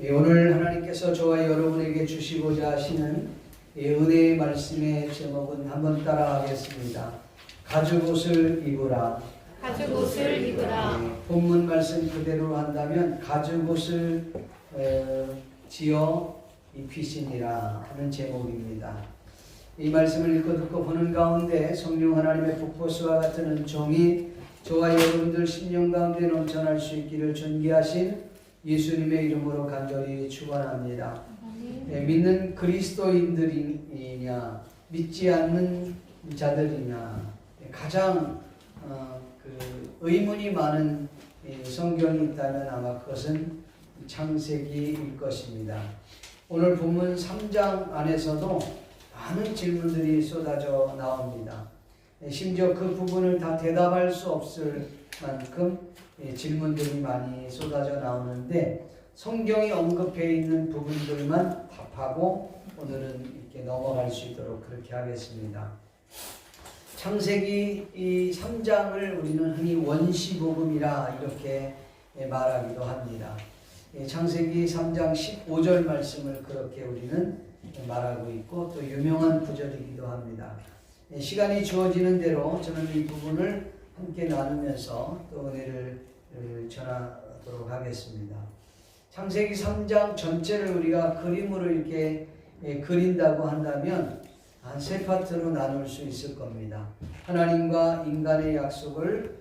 오늘 하나님께서 저와 여러분에게 주시고자 하시는 은혜의 말씀의 제목은 한번 따라하겠습니다. 가죽옷을 입으라. 가죽옷을 입으라. 본문 말씀 그대로 한다면 가죽옷을 지어 입히시니라 하는 제목입니다. 이 말씀을 읽고 듣고 보는 가운데 성령 하나님의 북포수와 같은 은총이 저와 여러분들 심령 가운데 넘쳐날 수 있기를 존귀하신 예수님의 이름으로 간절히 축원합니다. 믿는 그리스도인들이냐 믿지 않는 자들이냐 가장 의문이 많은 성경이 있다면 아마 그것은 창세기일 것입니다. 오늘 본문 3장 안에서도 많은 질문들이 쏟아져 나옵니다. 심지어 그 부분을 다 대답할 수 없을 만큼 질문들이 많이 쏟아져 나오는데 성경이 언급해 있는 부분들만 답하고 오늘은 이렇게 넘어갈 수 있도록 그렇게 하겠습니다. 창세기 이 3장을 우리는 흔히 원시복음이라 이렇게 말하기도 합니다. 창세기 3장 15절 말씀을 그렇게 우리는 말하고 있고 또 유명한 구절이기도 합니다. 시간이 주어지는 대로 저는 이 부분을 함께 나누면서 또 은혜를 전하도록 하겠습니다. 창세기 3장 전체를 우리가 그림으로 이렇게 그린다고 한다면 한 세 파트로 나눌 수 있을 겁니다. 하나님과 인간의 약속을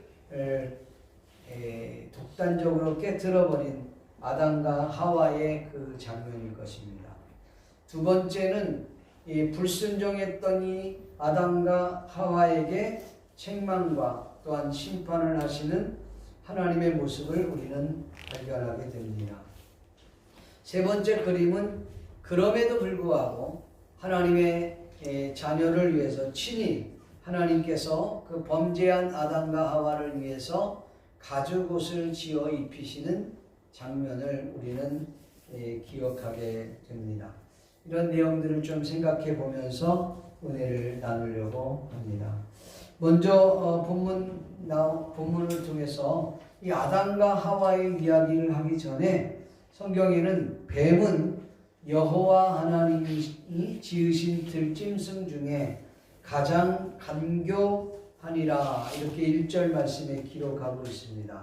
독단적으로 깨트려버린 아담과 하와의 그 장면일 것입니다. 두 번째는 불순종했던 이 아담과 하와에게 책망과 또한 심판을 하시는 하나님의 모습을 우리는 발견하게 됩니다. 세 번째 그림은 그럼에도 불구하고 하나님의 자녀를 위해서 친히 하나님께서 그 범죄한 아담과 하와를 위해서 가죽옷을 지어 입히시는 장면을 우리는 기억하게 됩니다. 이런 내용들을 좀 생각해 보면서 은혜를 나누려고 합니다. 먼저 본문을 통해서 이 아담과 하와의 이야기를 하기 전에 성경에는 뱀은 여호와 하나님이 지으신 들짐승 중에 가장 간교하니라 이렇게 1절 말씀에 기록하고 있습니다.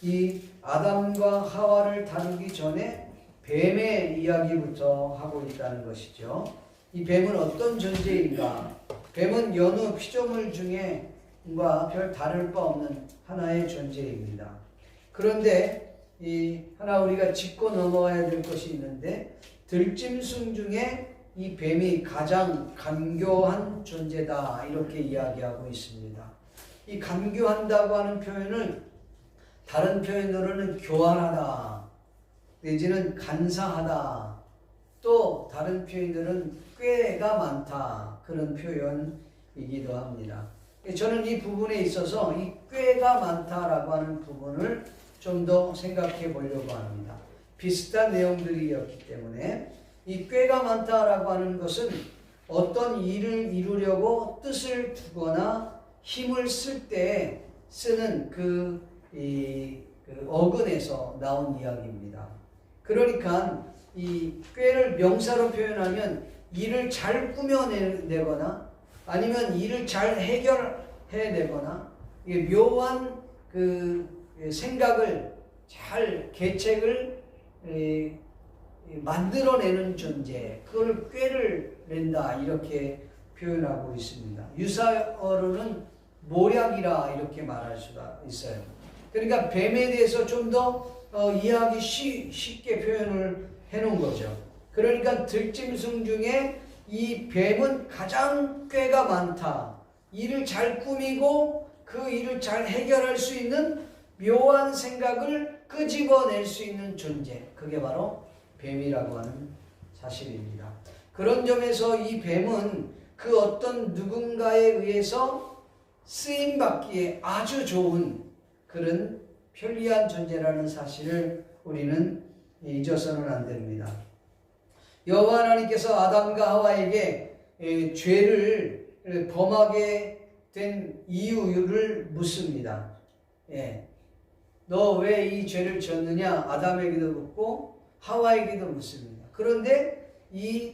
이 아담과 하와를 다루기 전에 뱀의 이야기부터 하고 있다는 것이죠. 이 뱀은 어떤 존재인가? 뱀은 여느 피조물 중에과 별 다를 바 없는 하나의 존재입니다. 그런데 하나 우리가 짚고 넘어가야 될 것이 있는데 들짐승 중에 이 뱀이 가장 간교한 존재다 이렇게 이야기하고 있습니다. 이 간교한다고 하는 표현을 다른 표현으로는 교활하다 내지는 간사하다 또 다른 표현들은 꾀가 많다 그런 표현이기도 합니다. 저는 이 부분에 있어서 이 꾀가 많다라고 하는 부분을 좀 더 생각해 보려고 합니다. 비슷한 내용들이었기 때문에 이 꾀가 많다라고 하는 것은 어떤 일을 이루려고 뜻을 두거나 힘을 쓸 때 쓰는 그 어근에서 나온 이야기입니다. 그러니까 이 꾀를 명사로 표현하면 일을 잘 꾸며내거나 아니면 일을 잘 해결해내거나 묘한 그 생각을 잘 계책을 만들어내는 존재 그걸 꾀를 낸다 이렇게 표현하고 있습니다. 유사어로는 모략이라 이렇게 말할 수가 있어요. 그러니까 뱀에 대해서 좀 더 이해하기 쉽게 표현을 해놓은 거죠. 그러니까 들짐승 중에 이 뱀은 가장 꾀가 많다. 일을 잘 꾸미고 그 일을 잘 해결할 수 있는 묘한 생각을 끄집어낼 수 있는 존재. 그게 바로 뱀이라고 하는 사실입니다. 그런 점에서 이 뱀은 그 어떤 누군가에 의해서 쓰임받기에 아주 좋은 그런 편리한 존재라는 사실을 우리는 잊어서는 안 됩니다. 여호와 하나님께서 아담과 하와에게 죄를 범하게 된 이유를 묻습니다. 너 왜 이 죄를 지었느냐? 아담에게도 묻고 하와에게도 묻습니다. 그런데 이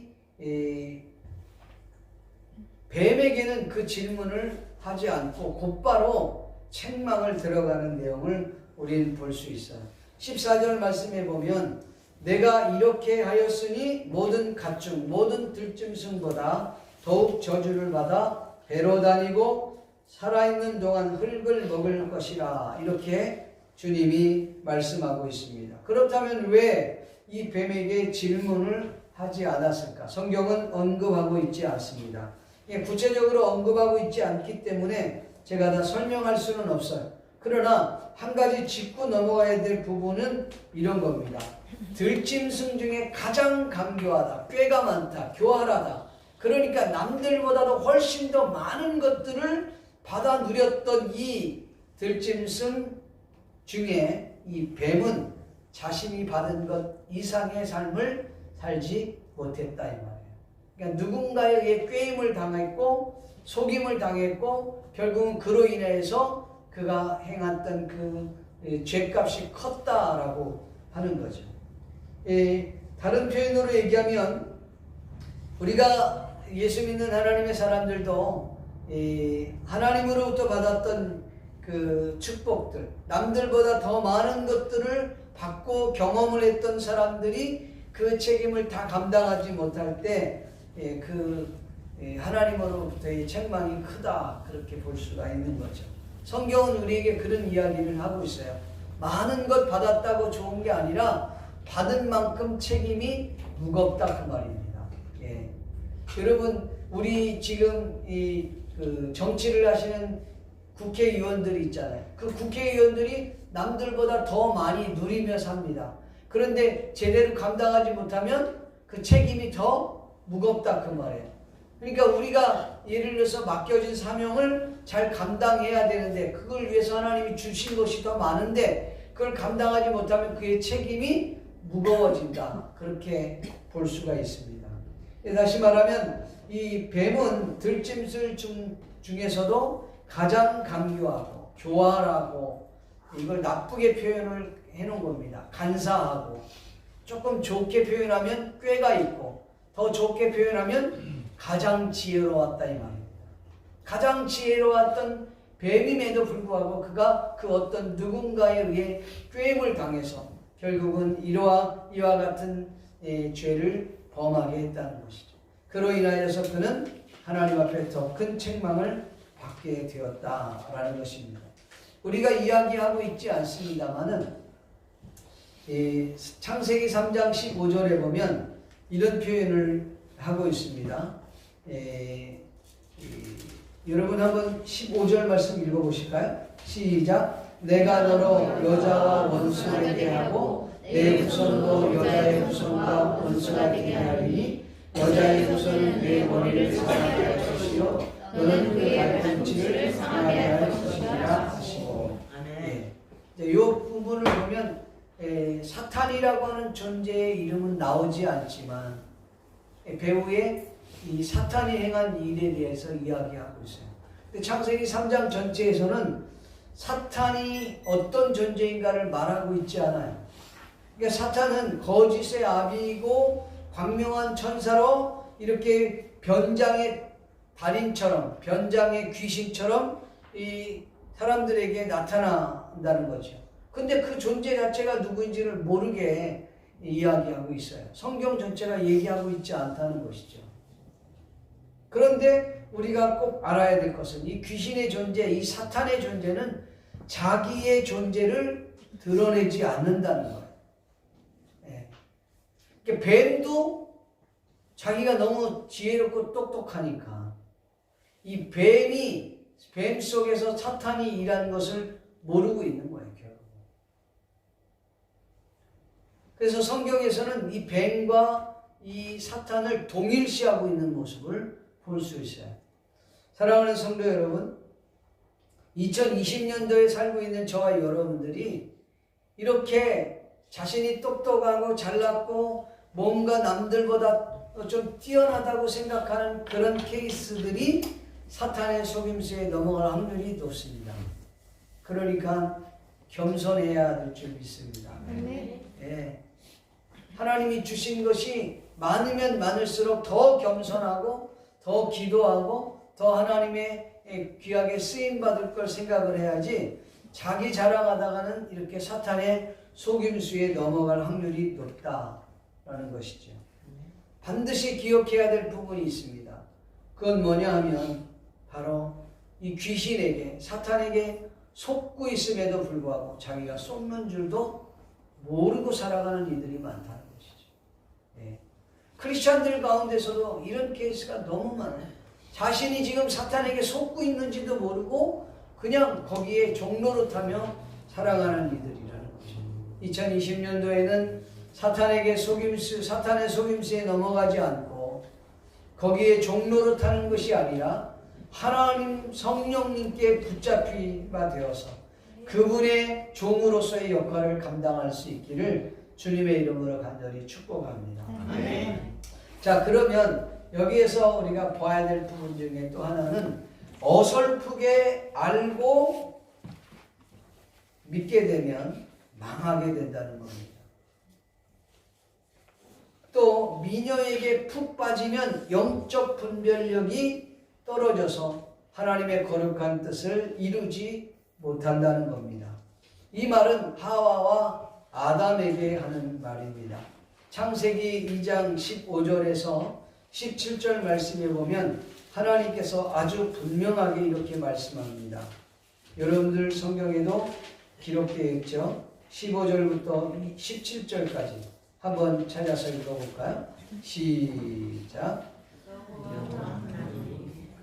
뱀에게는 그 질문을 하지 않고 곧바로 책망을 들어가는 내용을 우리는 볼 수 있어요. 14절 말씀에 보면 내가 이렇게 하였으니 모든 가축 모든 들짐승보다 더욱 저주를 받아 배로 다니고 살아있는 동안 흙을 먹을 것이라 이렇게 주님이 말씀하고 있습니다. 그렇다면 왜 이 뱀에게 질문을 하지 않았을까? 성경은 언급하고 있지 않습니다. 구체적으로 언급하고 있지 않기 때문에 제가 다 설명할 수는 없어요. 그러나 한 가지 짚고 넘어가야 될 부분은 이런 겁니다. 들짐승 중에 가장 강교하다, 꾀가 많다, 교활하다. 그러니까 남들보다도 훨씬 더 많은 것들을 받아 누렸던 이 들짐승 중에 이 뱀은 자신이 받은 것 이상의 삶을 살지 못했다 이 말이에요. 그러니까 누군가에게 꾀임을 당했고 속임을 당했고 결국은 그로 인해서 그가 행했던 그 죄값이 컸다라고 하는 거죠. 다른 표현으로 얘기하면 우리가 예수 믿는 하나님의 사람들도 하나님으로부터 받았던 그 축복들, 남들보다 더 많은 것들을 받고 경험을 했던 사람들이 그 책임을 다 감당하지 못할 때 하나님으로부터의 책망이 크다 그렇게 볼 수가 있는 거죠. 성경은 우리에게 그런 이야기를 하고 있어요. 많은 것 받았다고 좋은 게 아니라 받은 만큼 책임이 무겁다 그 말입니다. 여러분 우리 지금 그 정치를 하시는 국회의원들이 있잖아요. 그 국회의원들이 남들보다 더 많이 누리며 삽니다. 그런데 제대로 감당하지 못하면 그 책임이 더 무겁다 그 말이에요. 그러니까 우리가 예를 들어서 맡겨진 사명을 잘 감당해야 되는데 그걸 위해서 하나님이 주신 것이 더 많은데 그걸 감당하지 못하면 그의 책임이 무거워진다. 그렇게 볼 수가 있습니다. 다시 말하면 이 뱀은 들짐승 중에서도 가장 강교하고 교활하고 이걸 나쁘게 표현을 해놓은 겁니다. 간사하고 조금 좋게 표현하면 꾀가 있고 더 좋게 표현하면 가장 지혜로웠다 이 말입니다. 가장 지혜로웠던 뱀임에도 불구하고 그가 그 어떤 누군가에 의해 꾀임을 당해서 결국은 이와 같은 죄를 범하게 했다는 것이죠. 그로 인하여서 그는 하나님 앞에 더 큰 책망을 받게 되었다라는 것입니다. 우리가 이야기하고 있지 않습니다만은 창세기 3장 15절에 보면 이런 표현을 하고 있습니다. 여러분 한번 15절 말씀 읽어보실까요? 시작. 내가 너로 여자와 원수가 되게 하고 내 후손도 여자의 후손과 원수가 되게 하리니 여자의 후손은 내 머리를 상하게 할 것이요 너는 그의 발꿈치를 상하게 할 것이라 하시고. 이 부분을 보면 사탄이라고 하는 존재의 이름은 나오지 않지만 배후에 이 사탄이 행한 일에 대해서 이야기하고 있어요. 근데 창세기 3장 전체에서는 사탄이 어떤 존재인가를 말하고 있지 않아요. 그러니까 사탄은 거짓의 아비이고 광명한 천사로 이렇게 변장의 달인처럼 변장의 귀신처럼 이 사람들에게 나타난다는 거죠. 근데 그 존재 자체가 누구인지를 모르게 이야기하고 있어요. 성경 전체가 얘기하고 있지 않다는 것이죠. 그런데 우리가 꼭 알아야 될 것은 이 귀신의 존재, 이 사탄의 존재는 자기의 존재를 드러내지 않는다는 거예요. 그러니까 뱀도 자기가 너무 지혜롭고 똑똑하니까 이 뱀 속에서 사탄이 일하는 것을 모르고 있는 거예요, 결국. 그래서 성경에서는 이 뱀과 이 사탄을 동일시하고 있는 모습을 볼 수 있어요. 사랑하는 성도 여러분, 2020년도에 살고 있는 저와 여러분들이 이렇게 자신이 똑똑하고 잘났고 뭔가 남들보다 좀 뛰어나다고 생각하는 그런 케이스들이 사탄의 속임수에 넘어갈 확률이 높습니다. 그러니까 겸손해야 될 줄 믿습니다. 네. 예. 하나님이 주신 것이 많으면 많을수록 더 겸손하고 더 기도하고 더 하나님의 귀하게 쓰임받을 걸 생각을 해야지 자기 자랑하다가는 이렇게 사탄의 속임수에 넘어갈 확률이 높다라는 것이죠. 반드시 기억해야 될 부분이 있습니다. 그건 뭐냐 하면 바로 이 귀신에게 사탄에게 속고 있음에도 불구하고 자기가 쏟는 줄도 모르고 살아가는 이들이 많다는 것이죠. 예. 크리스찬들 가운데서도 이런 케이스가 너무 많아요. 자신이 지금 사탄에게 속고 있는지도 모르고 그냥 거기에 종노릇하며 살아가는 이들이라는 거죠. 2020년도에는 사탄의 속임수에 넘어가지 않고 거기에 종노릇하는 것이 아니라 하나님 성령님께 붙잡히가 되어서 그분의 종으로서의 역할을 감당할 수 있기를 주님의 이름으로 간절히 축복합니다. 자, 그러면 여기에서 우리가 봐야 될 부분 중에 또 하나는 어설프게 알고 믿게 되면 망하게 된다는 겁니다. 또 미녀에게 푹 빠지면 영적 분별력이 떨어져서 하나님의 거룩한 뜻을 이루지 못한다는 겁니다. 이 말은 하와와 아담에게 하는 말입니다. 창세기 2장 15절에서 17절 말씀에 보면 하나님께서 아주 분명하게 이렇게 말씀합니다. 여러분들 성경에도 기록되어 있죠. 15절부터 17절까지 한번 찾아서 읽어볼까요? 시작.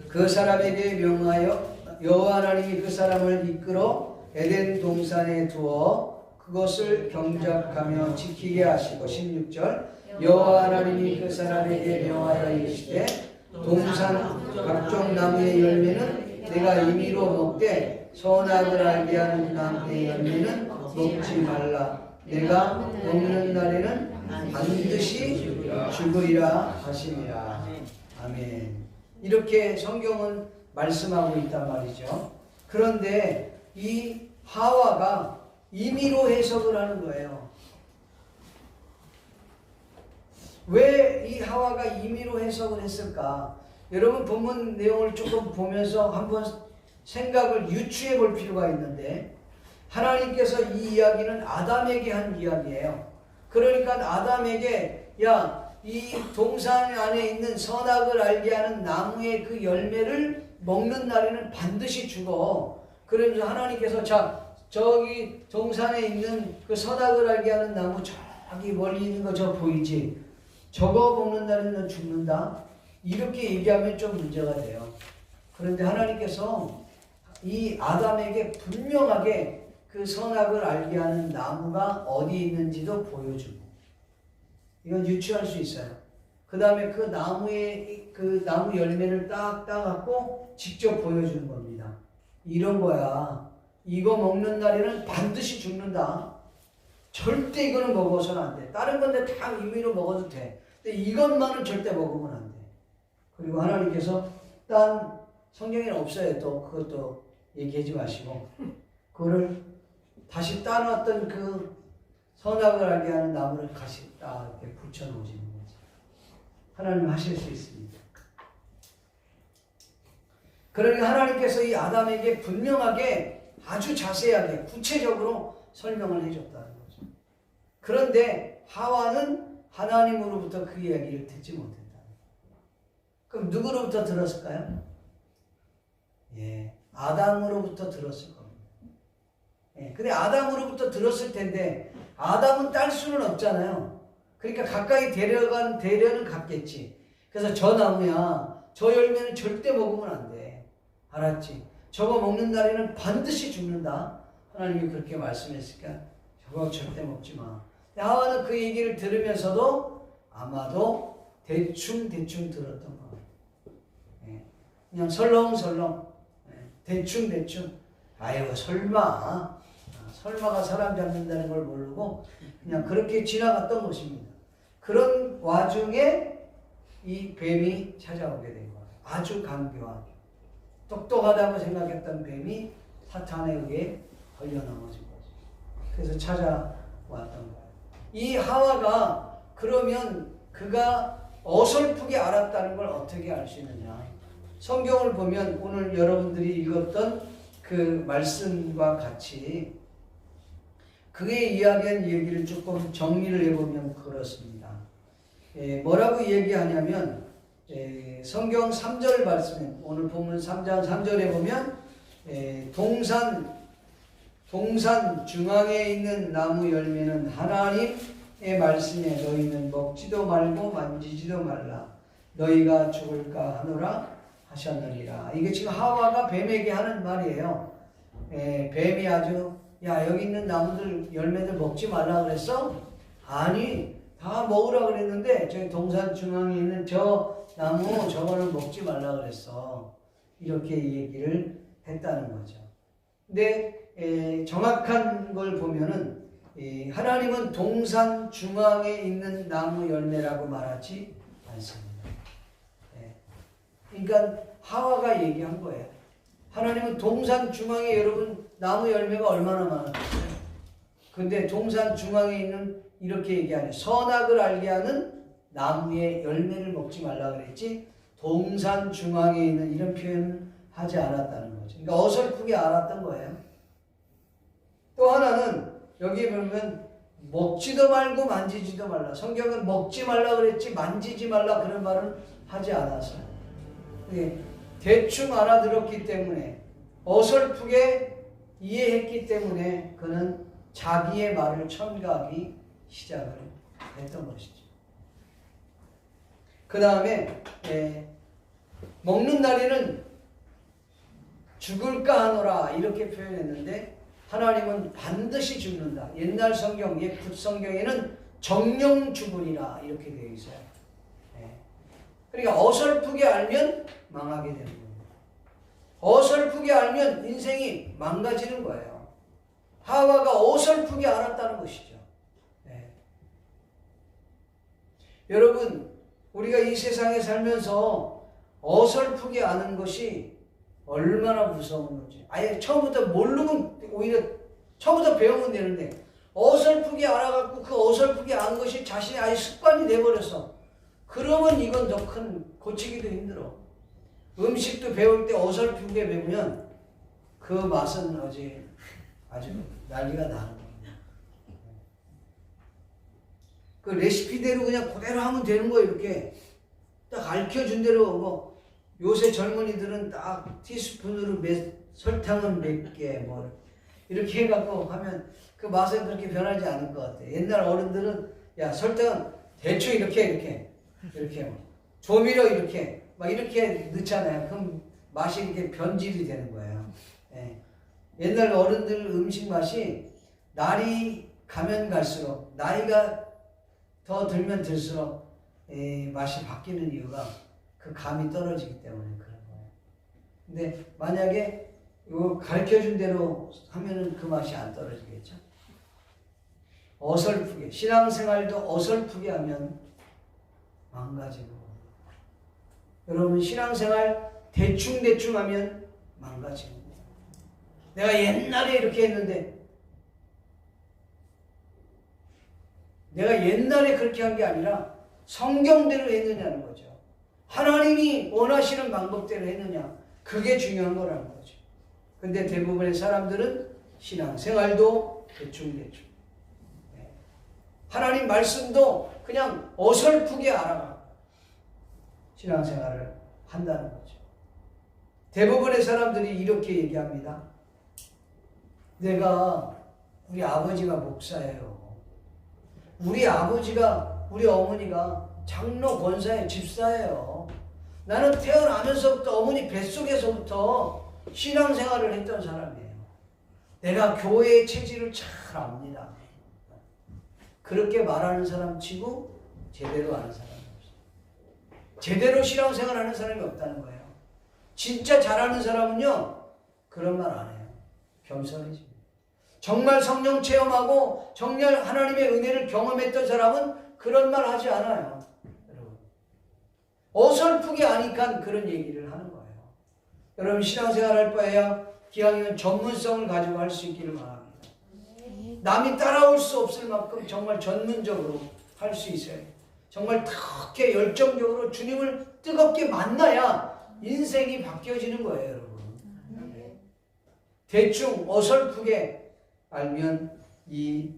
그 사람에게 명하여 여호와 하나님이 그 사람을 이끌어 에덴 동산에 두어 그것을 경작하며 지키게 하시고 16절 여호와 하나님이 그 사람에게 명하여 이르시되 동산 각종 나무의 열매는 내가 임의로 먹되 선악을 알게 하는 나무의 열매는 먹지 말라. 내가 먹는 날에는 반드시 죽으리라 하시니라. 아멘. 이렇게 성경은 말씀하고 있단 말이죠. 그런데 이 하와가 임의로 해석을 하는 거예요. 왜 이 하와가 임의로 해석을 했을까? 여러분 본문 내용을 조금 보면서 한번 생각을 유추해 볼 필요가 있는데 하나님께서 이 이야기는 아담에게 한 이야기예요. 그러니까 아담에게 이 동산 안에 있는 선악을 알게 하는 나무의 그 열매를 먹는 날에는 반드시 죽어. 그러면서 하나님께서 저기 동산에 있는 그 선악을 알게 하는 나무 저기 멀리 있는 거 저 보이지? 저거 먹는 날에는 너 죽는다. 이렇게 얘기하면 좀 문제가 돼요. 그런데 하나님께서 이 아담에게 분명하게 그 선악을 알게 하는 나무가 어디 있는지도 보여주고 이건 유추할 수 있어요. 그 다음에 그 나무 열매를 딱 따갖고 직접 보여주는 겁니다. 이런 거야. 이거 먹는 날에는 반드시 죽는다. 절대 이거는 먹어서는 안 돼. 다른 건데 다 임의로 먹어도 돼. 근데 이것만은 절대 먹으면 안 돼. 그리고 하나님께서 딴 성경에는 없어요. 또 그것도 얘기하지 마시고 그거를 다시 따놨던 그 선악을 알게 하는 나무를 다시 딱 이렇게 붙여놓으시는 거죠. 하나님 하실 수 있습니다. 그러니까 하나님께서 이 아담에게 분명하게 아주 자세하게 구체적으로 설명을 해줬다는 거죠. 그런데 하와는 하나님으로부터 그 이야기를 듣지 못했다. 그럼 누구로부터 들었을까요? 아담으로부터 들었을 겁니다. 근데 아담으로부터 들었을 텐데 아담은 딸 수는 없잖아요. 그러니까 가까이 데려는 갔겠지. 그래서 저 나무야, 저 열매는 절대 먹으면 안 돼. 알았지? 저거 먹는 날에는 반드시 죽는다. 하나님이 그렇게 말씀했으니까 저거 절대 먹지 마. 하와는 그 얘기를 들으면서도 아마도 대충 들었던 거예요. 그냥 설렁설렁 대충 아유 설마가 사람 잡는다는 걸 모르고 그냥 그렇게 지나갔던 것입니다. 그런 와중에 이 뱀이 찾아오게 된 거예요. 아주 강교하게 똑똑하다고 생각했던 뱀이 사탄에 의해 걸려 넘어진 거죠. 그래서 찾아왔던 거예요. 이 하와가 그러면 그가 어설프게 알았다는 걸 어떻게 알 수 있느냐? 성경을 보면 오늘 여러분들이 읽었던 그 말씀과 같이 그의 이야기한 얘기를 조금 정리를 해보면 그렇습니다. 뭐라고 얘기하냐면 성경 3절 말씀에 오늘 본문 3장 3절에 보면 동산 중앙에 있는 나무 열매는 하나님의 말씀에 너희는 먹지도 말고 만지지도 말라 너희가 죽을까 하노라 하셨느니라. 이게 지금 하와가 뱀에게 하는 말이에요. 뱀이 아주 야 여기 있는 나무들 열매들 먹지 말라 그랬어? 아니 다 먹으라 그랬는데 저기 동산 중앙에 있는 저 나무 저거는 먹지 말라 그랬어. 이렇게 얘기를 했다는 거죠. 근데 정확한 걸 보면은 하나님은 동산 중앙에 있는 나무 열매라고 말하지 않습니다. 그러니까 하와가 얘기한 거예요. 하나님은 동산 중앙에 여러분 나무 열매가 얼마나 많아요. 근데 동산 중앙에 있는 이렇게 얘기하네. 선악을 알게 하는 나무의 열매를 먹지 말라 그랬지 동산 중앙에 있는 이런 표현은 하지 않았다는 거죠. 그러니까 어설프게 알았던 거예요. 또 하나는 여기 보면 먹지도 말고 만지지도 말라. 성경은 먹지 말라 그랬지 만지지 말라 그런 말은 하지 않았어요. 대충 알아들었기 때문에 어설프게 이해했기 때문에 그는 자기의 말을 첨가하기 시작을 했던 것이죠. 그 다음에 먹는 날에는 죽을까 하노라 이렇게 표현했는데 하나님은 반드시 죽는다. 옛날 성경, 옛 굿성경에는 정령 죽으리라 이렇게 되어 있어요. 그러니까 어설프게 알면 망하게 되는 겁니다. 어설프게 알면 인생이 망가지는 거예요. 하와가 어설프게 알았다는 것이죠. 여러분 우리가 이 세상에 살면서 어설프게 아는 것이 얼마나 무서운 건지 아예 처음부터 모르면 오히려 처음부터 배우면 되는데 어설프게 알아갖고 그 어설프게 아는 것이 자신의 아예 습관이 돼버려서 그러면 이건 더 큰 고치기도 힘들어. 음식도 배울 때 어설프게 배우면 그 맛은 아주 난리가 나는 겁니다. 그 레시피대로 그냥 그대로 하면 되는 거예요. 이렇게 딱 가르쳐준 대로 뭐 요새 젊은이들은 딱 티스푼으로 설탕은 몇 개 뭐 이렇게 해갖고 하면 그 맛은 그렇게 변하지 않을 것 같아. 옛날 어른들은 야 설탕은 대충 이렇게 조미료 이렇게 막 이렇게 넣잖아요. 그럼 맛이 이렇게 변질이 되는 거예요. 옛날 어른들 음식 맛이 날이 가면 갈수록 나이가 더 들면 들수록 맛이 바뀌는 이유가 그 감이 떨어지기 때문에 그런 거예요. 근데 만약에 이거 가르쳐준 대로 하면은 그 맛이 안 떨어지겠죠. 어설프게 신앙생활도 어설프게 하면 망가지고 여러분 신앙생활 대충 하면 망가지고 내가 옛날에 이렇게 했는데 내가 옛날에 그렇게 한 게 아니라 성경대로 했느냐는 거죠. 하나님이 원하시는 방법대로 했느냐 그게 중요한 거라는 거죠. 근데 대부분의 사람들은 신앙생활도 대충 하나님 말씀도 그냥 어설프게 알아가고 신앙생활을 한다는 거죠. 대부분의 사람들이 이렇게 얘기합니다. 우리 아버지가 목사예요. 우리 아버지가 우리 어머니가 장로 권사의 집사예요. 나는 태어나면서부터 어머니 뱃속에서부터 신앙생활을 했던 사람이에요. 내가 교회의 체질을 잘 압니다. 그렇게 말하는 사람 치고 제대로 아는 사람이 없어요. 제대로 신앙생활하는 사람이 없다는 거예요. 진짜 잘하는 사람은요 그런 말 안 해요. 겸손해집니다. 정말 성령 체험하고 정말 하나님의 은혜를 경험했던 사람은 그런 말 하지 않아요. 여러분 어설프게 아니까 그런 얘기를 하는 거예요. 여러분 신앙생활 할 바에야 기왕이면 전문성을 가지고 할 수 있기를 바랍니다. 남이 따라올 수 없을 만큼 정말 전문적으로 할 수 있어요. 정말 그렇게 열정적으로 주님을 뜨겁게 만나야 인생이 바뀌어지는 거예요, 여러분. 대충 어설프게 알면 이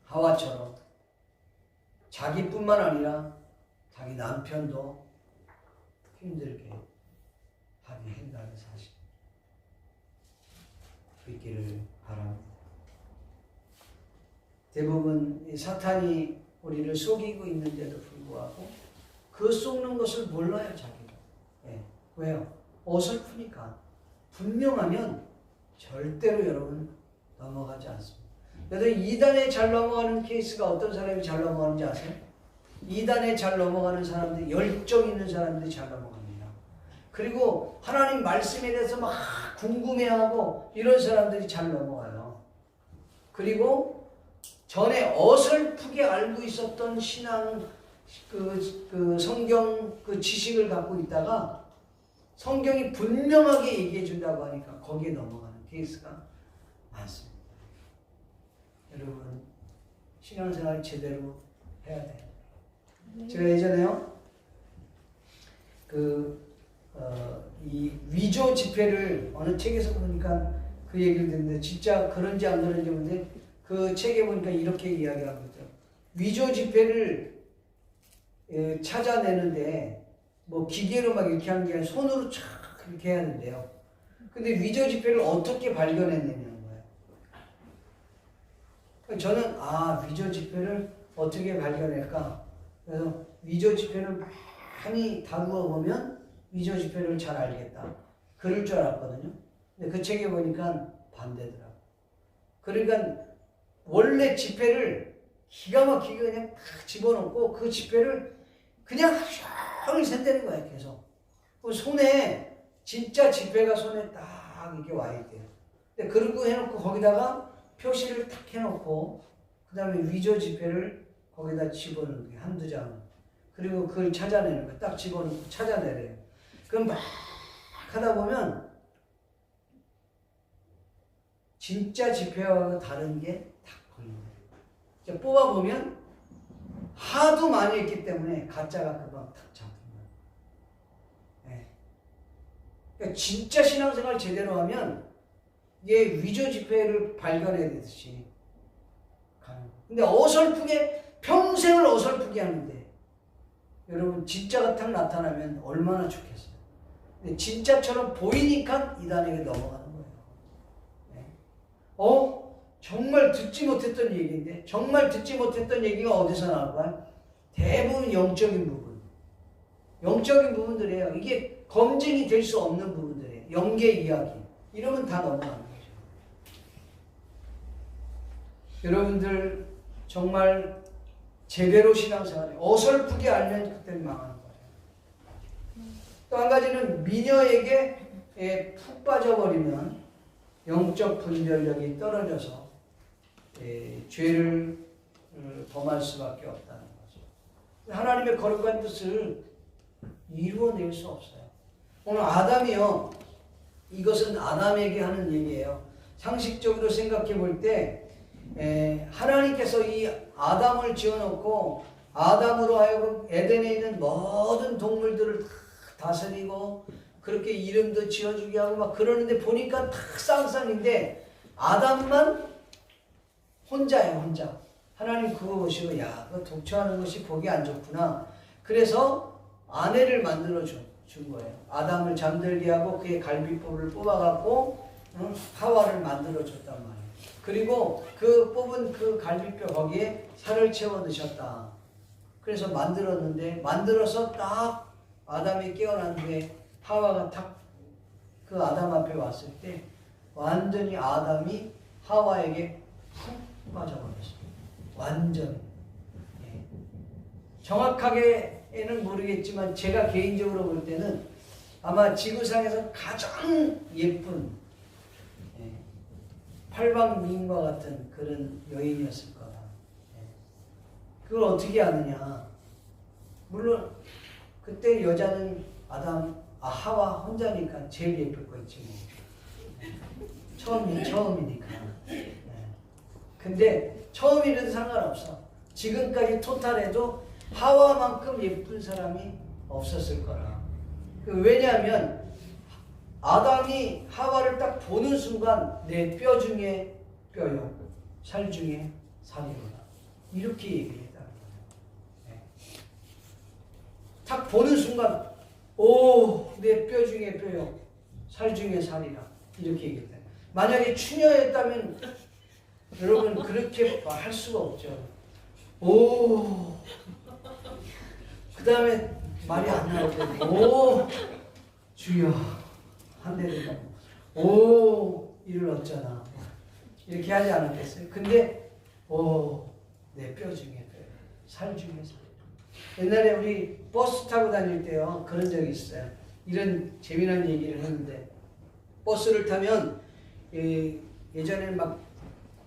하와처럼 자기뿐만 아니라 자기 남편도 힘들게 하게 한다는 사실 있기를 바랍니다. 대부분 사탄이 우리를 속이고 있는데도 불구하고 그 속는 것을 몰라요, 자기가. 왜요? 어설프니까. 분명하면 절대로 여러분 넘어가지 않습니다. 그래서 2단에 잘 넘어가는 케이스가 어떤 사람이 잘 넘어가는지 아세요? 2단에 잘 넘어가는 사람들이, 열정 있는 사람들이 잘 넘어갑니다. 그리고 하나님 말씀에 대해서 막 궁금해하고 이런 사람들이 잘 넘어가요. 그리고 전에 어설프게 알고 있었던 신앙, 성경 지식을 갖고 있다가 성경이 분명하게 얘기해 준다고 하니까 거기에 넘어가는 케이스가 많습니다. 여러분, 신앙생활 제대로 해야 돼요. 제가 예전에요, 이 위조 지폐를 어느 책에서 보니까 그 얘기를 듣는데 진짜 그런지 안 그런지 모르는데 그 책에 보니까 이렇게 이야기하고 있더라고요. 위조 지폐를 찾아내는데 뭐 기계로 막 이렇게 하는 게 아니라 손으로 촥 이렇게 해야 하는데요. 근데 위조 지폐를 어떻게 발견했느냐는 거예요. 저는 위조 지폐를 어떻게 발견할까? 그래서 위조 지폐를 많이 다루어 보면 위조 지폐를 잘 알겠다. 그럴 줄 알았거든요. 근데 그 책에 보니까 반대더라고요. 그러니까 원래 지폐를 기가 막히게 그냥 딱 집어넣고 그 지폐를 그냥 하루 종일 샌다는 거예요, 계속. 그 손에, 진짜 지폐가 손에 딱 이렇게 와 있대요. 근데 그러고 해놓고 거기다가 표시를 탁 해놓고 그 다음에 위조 지폐를 거기다 집어넣는 게 한두 장. 그리고 그걸 찾아내는 거예요. 딱 집어넣고 찾아내래요. 그럼 막 하다 보면 진짜 지폐와 다른 게 딱 보이는 거예요. 뽑아보면 하도 많이 했기 때문에 가짜가 금방 탁 잡힌 거예요. 그러니까 진짜 신앙생활 제대로 하면 이게 위조 지폐를 발견해내듯이 가는 거예요. 근데 어설프게, 평생을 어설프게 하는데 여러분 진짜가 딱 나타나면 얼마나 좋겠어요. 근데 진짜처럼 보이니까 이단에게 넘어가는 거예요. 정말 듣지 못했던 얘기인데, 정말 듣지 못했던 얘기가 어디서 나올까요? 대부분 영적인 부분. 영적인 부분들이에요. 이게 검증이 될 수 없는 부분들이에요. 영계 이야기. 이러면 다 넘어가는 거죠. 여러분들 정말 제대로 신앙생활에 어설프게 알면 그때 망하는 거예요. 또 한 가지는 미녀에게 푹 빠져버리면 영적 분별력이 떨어져서 죄를 범할 수밖에 없다는 거죠. 하나님의 거룩한 뜻을 이루어낼 수 없어요. 오늘 아담이요, 이것은 아담에게 하는 얘기예요. 상식적으로 생각해 볼 때 하나님께서 이 아담을 지어놓고 아담으로 하여금 에덴에 있는 모든 동물들을 다 다스리고 그렇게 이름도 지어주게 하고 막 그러는데 보니까 다 쌍쌍인데 아담만 혼자예요, 혼자. 하나님 그거 보시고 그거 독처하는 것이 보기 안 좋구나. 그래서 아내를 만들어 준 거예요. 아담을 잠들게 하고 그의 갈비뼈를 뽑아갖고 하와를 만들어 줬단 말이에요. 그리고 그 뽑은 그 갈비뼈 거기에 살을 채워 넣으셨다. 그래서 만들었는데, 만들어서 딱 아담이 깨어난 후에 하와가 딱 그 아담 앞에 왔을 때 완전히 아담이 하와에게 푹 빠져버렸어요. 완전히. 정확하게는 모르겠지만 제가 개인적으로 볼 때는 아마 지구상에서 가장 예쁜 팔방미인과 같은 그런 여인이었을 거다. 그걸 어떻게 아느냐. 물론 그때 여자는 하와 혼자니까 제일 예쁠 거 있지 뭐. 처음이니까. 근데 처음이라도 상관없어. 지금까지 토탈해도 하와만큼 예쁜 사람이 없었을 거라. 왜냐하면 아담이 하와를 딱 보는 순간 내 뼈 중에 뼈요, 살 중에 살이로다. 이렇게 얘기했다는 거예요. 딱 보는 순간 오, 내 뼈 중에 뼈요, 살 중에 살이라. 이렇게 얘기했다. 만약에 추녀였다면 여러분 그렇게 할 수가 없죠. 오, 그 다음에 말이 안 나오죠. 오, 주여, 한 대 되고, 오, 이를 어쩌나. 이렇게 하지 않았겠어요? 근데, 오, 내 뼈 중에 뼈, 살 중에 살. 옛날에 우리 버스 타고 다닐 때요, 그런 적이 있어요. 이런 재미난 얘기를 했는데, 버스를 타면, 예전에는 막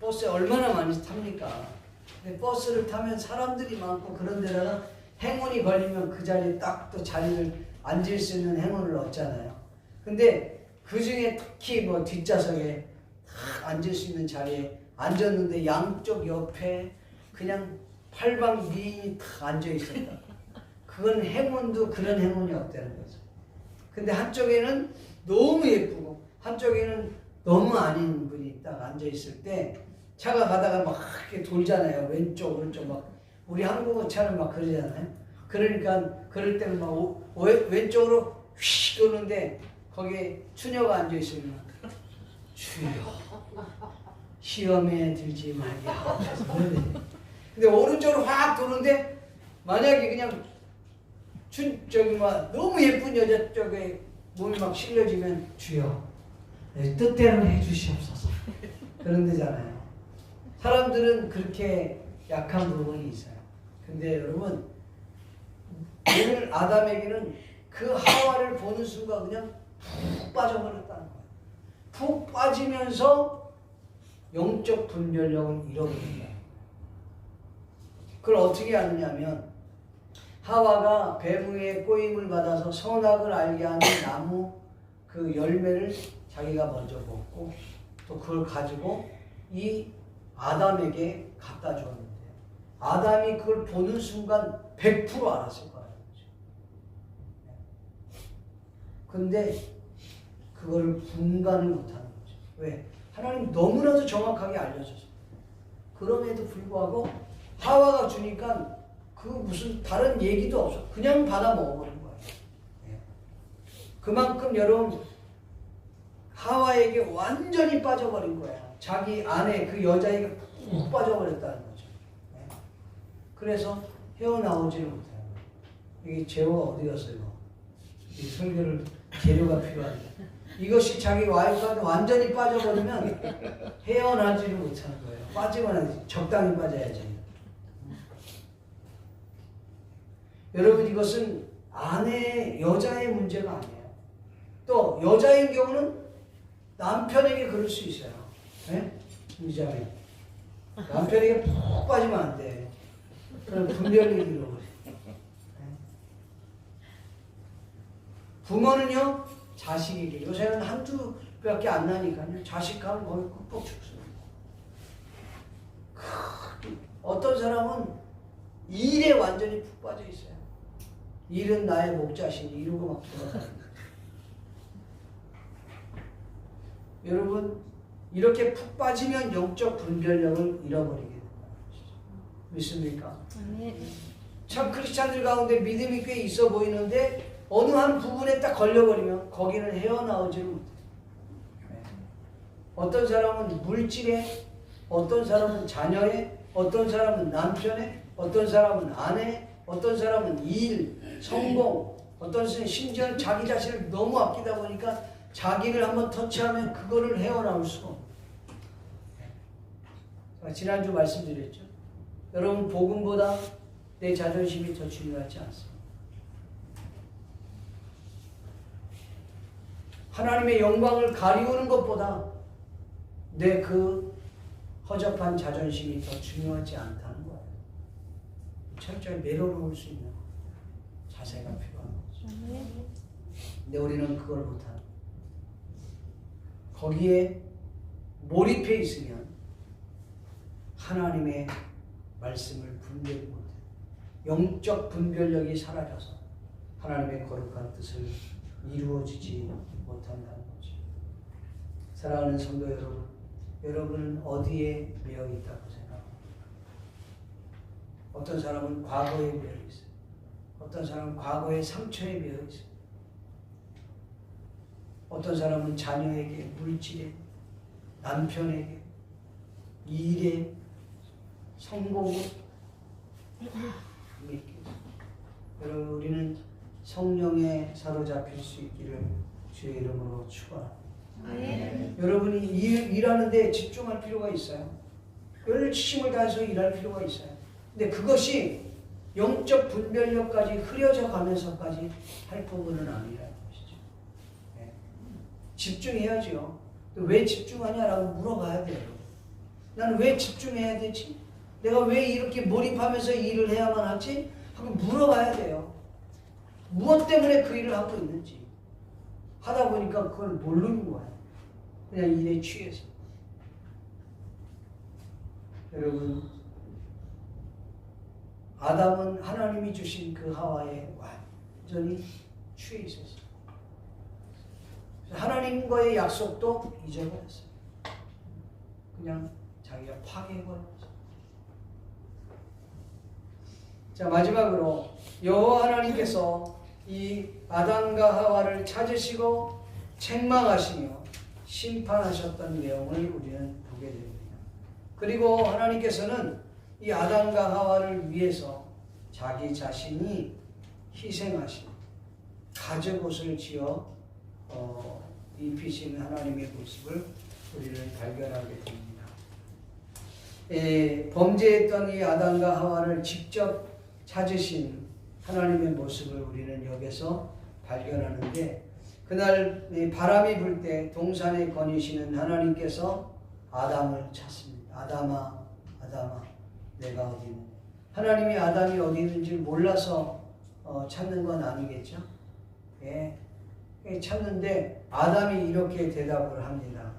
버스에 얼마나 많이 탑니까? 근데 버스를 타면 사람들이 많고 그런 데다가 행운이 걸리면 그 자리에 딱 또 자리를 앉을 수 있는 행운을 얻잖아요. 근데 그 중에 특히 뭐 뒷좌석에 딱 앉을 수 있는 자리에 앉았는데 양쪽 옆에 그냥 팔방 미인이 딱 앉아 있었다. 그건 행운도 그런 행운이 없다는 거죠. 근데 한쪽에는 너무 예쁘고 한쪽에는 너무 아닌 분이 딱 앉아 있을 때 차가 가다가 막 이렇게 돌잖아요. 왼쪽 오른쪽 막 우리 한국어 차는 막 그러잖아요. 그러니까 그럴 때는 막 왼쪽으로 휙 도는데 거기에 추녀가 앉아 있으면 주여 시험에 들지 말게 하옵소서. 근데 오른쪽으로 확 도는데 만약에 그냥 저기 막 너무 예쁜 여자 쪽에 몸이 막 실려지면 주여 내 뜻대로 해주시옵소서. 그런 데잖아요. 사람들은 그렇게 약한 부분이 있어요. 근데 여러분 오늘 아담에게는 그 하와를 보는 순간 그냥 푹 빠져버렸다는 거예요. 푹 빠지면서 영적 분별력을 잃어버린 거예요. 그걸 어떻게 아느냐면 하와가 뱀의 꼬임을 받아서 선악을 알게 하는 나무 그 열매를 자기가 먼저 먹고 또 그걸 가지고 이 아담에게 갖다 주었는데 아담이 그걸 보는 순간 100% 알았을 거예요. 근데 그걸 분간을 못하는 거죠. 왜? 하나님 너무나도 정확하게 알려줘서. 그럼에도 불구하고 하와가 주니까 그 무슨 다른 얘기도 없어. 그냥 받아 먹어버린 거예요. 그만큼 여러분 하와에게 완전히 빠져버린 거야. 자기 아내 그 여자에게 푹 빠져버렸다는 거죠. 그래서 헤어나오지를 못해요. 이게 재호가 어디 갔어요? 이 설교를 재료가 필요한데 이것이 자기 와이프한테 완전히 빠져버리면 헤어나지를 못하는 거예요. 빠지면 적당히 빠져야지. 여러분 이것은 아내 여자의 문제가 아니에요. 또 여자인 경우는 남편에게 그럴 수 있어요. 이자매 남편에게 푹 빠지면 안 돼. 그럼 분별력이 잃어버려. 부모는요 자식에게 요새는 한두 밖에 안 나니까요 자식하면 거의 꾹꾹 죽습니다. 어떤 사람은 일에 완전히 푹 빠져 있어요. 일은 나의 목자신 이러고 막 돌아다닙니다. 여러분 이렇게 푹 빠지면 영적 분별력을 잃어버리게 된다는 것이죠. 믿습니까? 참 크리스찬들 가운데 믿음이 꽤 있어 보이는데 어느 한 부분에 딱 걸려버리면 거기는 헤어나오지를 못해요. 어떤 사람은 물질에, 어떤 사람은 자녀에, 어떤 사람은 남편에, 어떤 사람은 아내, 어떤 사람은 일, 성공, 어떤 사람은 심지어 자기 자신을 너무 아끼다 보니까 자기를 한번 터치하면 그거를 헤어나올 수가 없어요. 지난주 말씀드렸죠. 여러분 복음보다 내 자존심이 더 중요하지 않습니다. 하나님의 영광을 가리우는 것보다 내 그 허접한 자존심이 더 중요하지 않다는 거예요. 철저히 내려놓을 수 있는 자세가 필요한 거죠. 근데 우리는 그걸 못하는 거기에 몰입해 있으면 하나님의 말씀을 분별히 못해. 영적 분별력이 사라져서 하나님의 거룩한 뜻을 이루어지지 못한다는 거죠. 사랑하는 성도 여러분, 여러분은 어디에 매여 있다고 생각합니까? 어떤 사람은 과거에 매여 있어요. 어떤 사람은 과거의 상처에 매여 있어요. 어떤 사람은 자녀에게, 물질에, 남편에게, 일에, 성공에 여러분, 우리는 성령에 사로잡힐 수 있기를 주의 이름으로 축원합니다. 여러분이 일하는데 집중할 필요가 있어요. 열심을 다해서 일할 필요가 있어요. 근데 그것이 영적 분별력까지 흐려져 가면서까지 할 부분은 아니라는 것이죠. 네. 집중해야죠. 왜 집중하냐라고 물어봐야 돼요. 나는 왜 집중해야 되지? 내가 왜 이렇게 몰입하면서 일을 해야만 하지? 하고 물어봐야 돼요. 무엇 때문에 그 일을 하고 있는지. 하다 보니까 그걸 모르는 거예요. 그냥 일에 취해서. 여러분, 아담은 하나님이 주신 그 하와에 완전히 취해 있었어요. 하나님과의 약속도 잊어버렸어요. 그냥 자기가 파괴해버렸어요. 자, 마지막으로 여호와 하나님께서 이 아담과 하와를 찾으시고 책망하시며 심판하셨던 내용을 우리는 보게 됩니다. 그리고 하나님께서는 이 아담과 하와를 위해서 자기 자신이 희생하신 가죽옷을 지어 입히신 하나님의 모습을 우리는 발견하게 됩니다. 범죄했던 이 아담과 하와를 직접 찾으신 하나님의 모습을 우리는 여기서 발견하는데, 그날 바람이 불 때 동산에 거니시는 하나님께서 아담을 찾습니다. 아담아, 아담아, 내가 어디 있느냐. 하나님이 아담이 어디 있는지 몰라서 찾는 건 아니겠죠? 예. 찾는데 아담이 이렇게 대답을 합니다.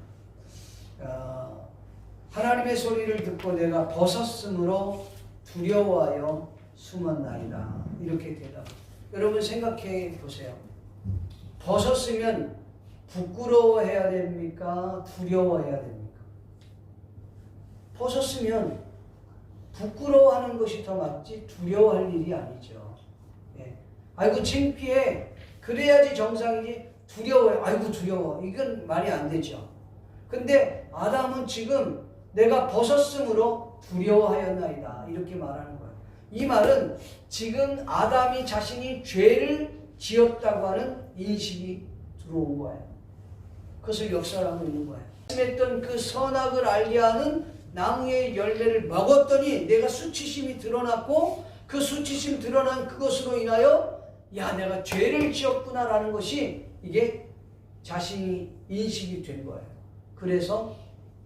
하나님의 소리를 듣고 내가 벗었으므로 두려워하여 숨었나이다. 이렇게 대답. 여러분 생각해 보세요. 벗었으면 부끄러워해야 됩니까? 두려워해야 됩니까? 벗었으면 부끄러워하는 것이 더 맞지 두려워할 일이 아니죠. 예. 아이고 창피해. 그래야지 정상이지. 두려워해. 아이고 두려워. 이건 말이 안 되죠. 근데 아담은 지금 내가 벗었으므로 두려워하였나이다. 이렇게 말하는 거예요. 이 말은 지금 아담이 자신이 죄를 지었다고 하는 인식이 들어온 거예요. 그것을 역설하고 있는 거예요. 했던 그 선악을 알게 하는 나무의 열매를 먹었더니 내가 수치심이 드러났고, 그 수치심 드러난 그것으로 인하여 야, 내가 죄를 지었구나라는 것이 이게 자신이 인식이 된 거예요. 그래서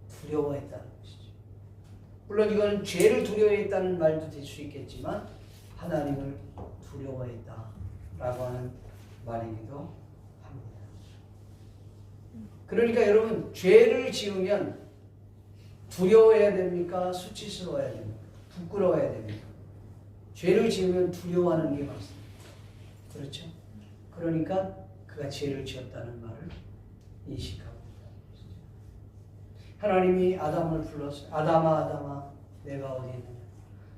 두려워했다는 것이죠. 물론 이건 죄를 두려워했다는 말도 될 수 있겠지만 하나님을 두려워했다라고 하는 말이기도 합니다. 그러니까 여러분, 죄를 지으면 두려워해야 됩니까? 수치스러워해야 됩니까? 부끄러워해야 됩니까? 죄를 지으면 두려워하는 게 맞습니다. 그렇죠? 그러니까 그가 죄를 지었다는 말을 인식하고 있다는 것이죠. 하나님이 아담을 불렀어요. 아담아, 아담아, 내가 어디 있느냐?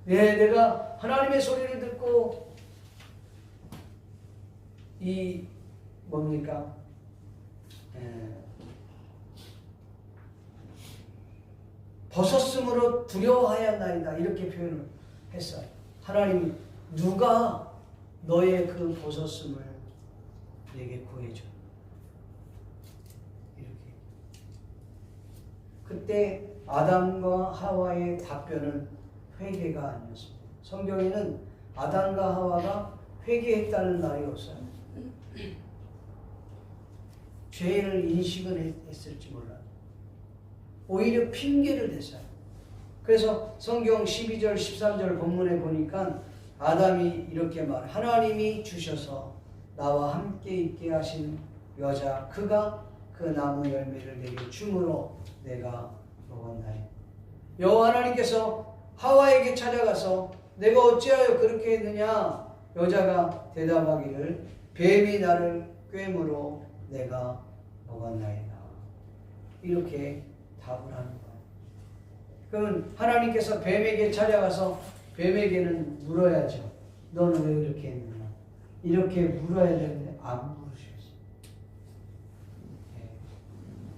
네, 내가 하나님의 소리를 듣고 이 뭡니까? 벗었으므로 두려워하였나이다. 이렇게 표현을 했어요. 하나님이 누가 너의 그 벗었음을 내게 구해줘. 이렇게. 그때 아담과 하와의 답변은 회개가 아니었습니다. 성경에는 아담과 하와가 회개했다는 말이 없어요. 죄를 인식은 했을지 몰라요. 오히려 핑계를 댔어요. 그래서 성경 12절 13절 본문에 보니까 아담이 이렇게 말해요. 하나님이 주셔서 나와 함께 있게 하신 여자, 그가 그 나무 열매를 내게 줌으로 내가 먹었나니. 여호와 하나님께서 하와에게 찾아가서 내가 어찌하여 그렇게 했느냐? 여자가 대답하기를 뱀이 나를 꿰므로 내가 먹었나이다. 이렇게 답을 하는 거예요. 그러면 하나님께서 뱀에게 찾아가서 뱀에게는 물어야죠. 너는 왜 그렇게 했느냐? 이렇게 물어야 되는데 안 물으셨어요.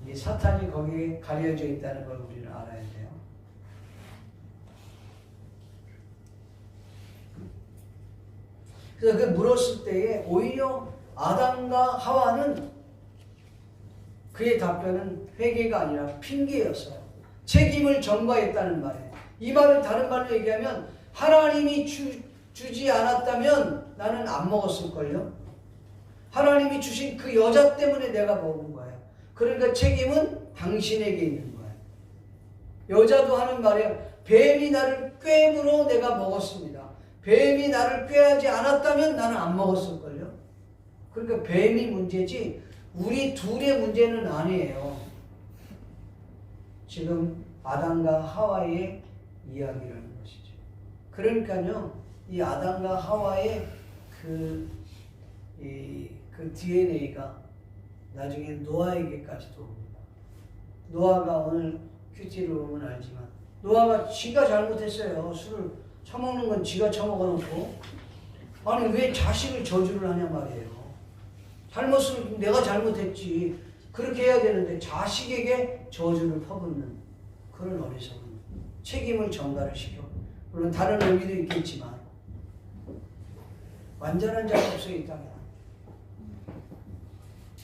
이 사탄이 거기에 가려져 있다는 걸 우리는 알아야 돼요. 그래서 그 물었을 때에 오히려 아담과 하와는 그의 답변은 회개가 아니라 핑계였어요. 책임을 전가했다는 말이에요. 이 말을 다른 말로 얘기하면 하나님이 주지 않았다면 나는 안 먹었을걸요. 하나님이 주신 그 여자 때문에 내가 먹은 거예요. 그러니까 책임은 당신에게 있는 거예요. 여자도 하는 말이에요. 뱀이 나를 꿰므로 내가 먹었습니다. 뱀이 나를 꿰하지 않았다면 나는 안 먹었을걸요. 그러니까 뱀이 문제지 우리 둘의 문제는 아니에요. 지금 아담과 하와의 이야기라는 것이죠. 그러니까요, 이 아담과 하와의 그 DNA가 나중에 노아에게까지도 옵니다. 노아가 오늘 큐티를 보면 알지만 노아가 지가 잘못했어요. 술을 처먹는 건 지가 처먹어놓고 아니 왜 자식을 저주를 하냐 말이에요. 잘못은 내가 잘못했지. 그렇게 해야 되는데 자식에게 저주를 퍼붓는 그런 어리석은 책임을 전가를 시켜. 물론 다른 의미도 있겠지만 완전한 자가 없어 이 땅에.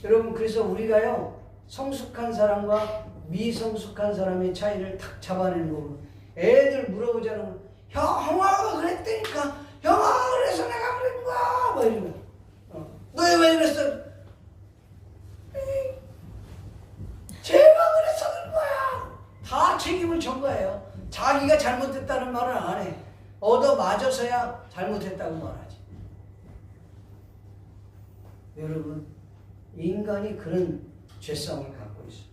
여러분 그래서 우리가요 성숙한 사람과 미성숙한 사람의 차이를 탁 잡아내는 거고 애들 물어보자면 형아가 그랬다니까 형아 그래서 내가 그런 거야 뭐 이러면 너 왜 그랬어? 제가 그래서 그런 거야. 다 책임을 전 거예요. 자기가 잘못했다는 말은 안 해. 얻어맞아서야 잘못했다고 말하지. 여러분 인간이 그런 죄성을 갖고 있어요.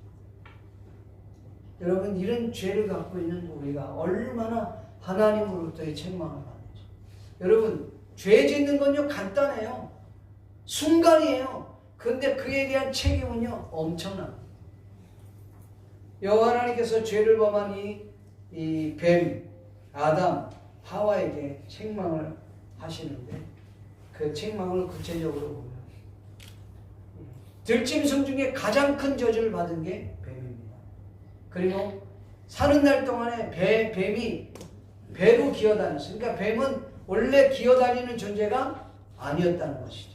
여러분 이런 죄를 갖고 있는 우리가 얼마나 하나님으로부터의 책망을 받는지. 여러분 죄 짓는 건요 간단해요. 순간이에요. 근데 그에 대한 책임은요 엄청납니다. 여호와 하나님께서 죄를 범한 이 뱀, 아담, 하와에게 책망을 하시는데 그 책망을 구체적으로 보면 들짐승 중에 가장 큰 저주를 받은 게 뱀입니다. 그리고 사는 날 동안에 뱀이 배로 기어다녔어요. 그러니까 뱀은 원래 기어다니는 존재가 아니었다는 것이죠.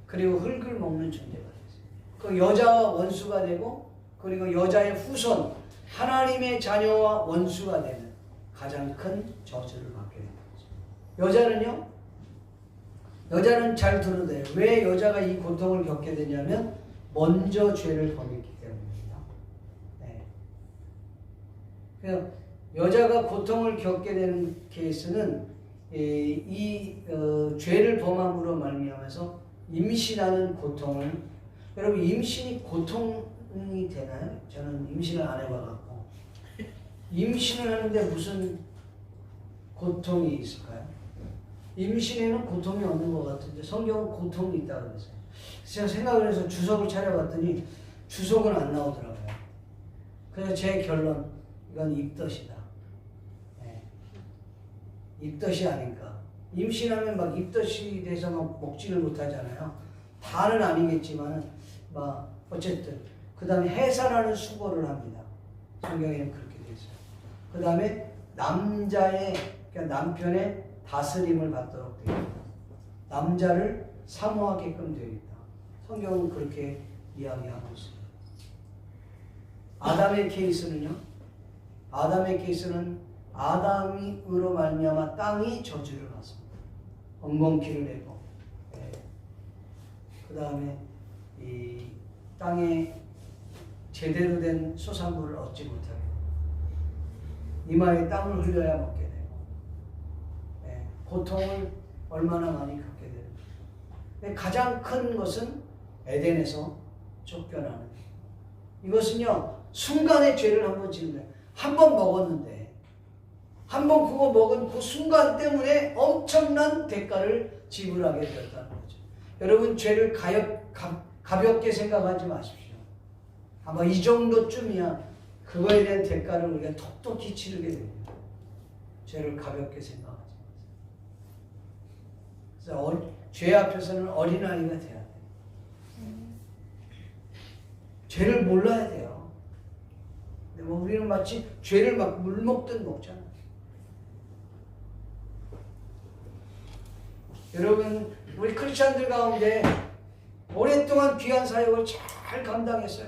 그리고 흙을 먹는 존재가 됐어요. 그 여자와 원수가 되고 그리고 여자의 후손 하나님의 자녀와 원수가 되는 가장 큰 저주를 받게 되는 거죠. 여자는 잘 들어야 돼요. 왜 여자가 이 고통을 겪게 되냐면 먼저 죄를 범했기 때문입니다. 네. 그래서 여자가 고통을 겪게 되는 케이스는 죄를 범함으로 말미암아서 임신하는 고통을 여러분 임신이 고통이 되나요? 저는 임신을 안 해봐갖고 임신을 하는데 무슨 고통이 있을까요? 임신에는 고통이 없는 것 같은데 성경은 고통이 있다고 그랬어요. 제가 생각을 해서 주석을 찾아봤더니 주석은 안 나오더라고요. 그래서 제 결론 이건 입덧이다. 네. 입덧이 아닌가. 임신하면 막 입덧이 돼서 막 먹지를 못하잖아요. 다는 아니겠지만 막 어쨌든 그 다음에 해산하는 수고를 합니다. 성경에는 그렇게 돼 있어요. 그 다음에 남자의 그러니까 남편의 다스림을 받도록 되어 있다. 남자를 사모하게끔 되어 있다. 성경은 그렇게 이야기하고 있습니다. 아담의 케이스는요. 아담의 케이스는 아담으로 말미암아 땅이 저주를 받습니다. 엉겅퀴를 내고, 그 다음에 이 땅에 제대로 된 소산물을 얻지 못하게, 이마에 땀을 흘려야 먹게 되고, 고통을 얼마나 많이 갖게 되는지. 근데 가장 큰 것은 에덴에서 쫓겨나는. 이것은요 순간의 죄를 한번 지은 거예요. 한 번 먹었는데 한번 그거 먹은 그 순간 때문에 엄청난 대가를 지불하게 되었다는 거죠. 여러분 죄를 가볍게 생각하지 마십시오. 아마 이 정도쯤이야 그거에 대한 대가를 우리가 톡톡히 치르게 됩니다. 죄를 가볍게 생각하지 마세요. 그래서 죄 앞에서는 어린아이가 돼야 돼요. 죄를 몰라야 돼요. 근데 뭐 우리는 마치 죄를 막 물 먹듯 먹잖아요. 여러분 우리 크리스천들 가운데 오랫동안 귀한 사역을 잘 감당했어요.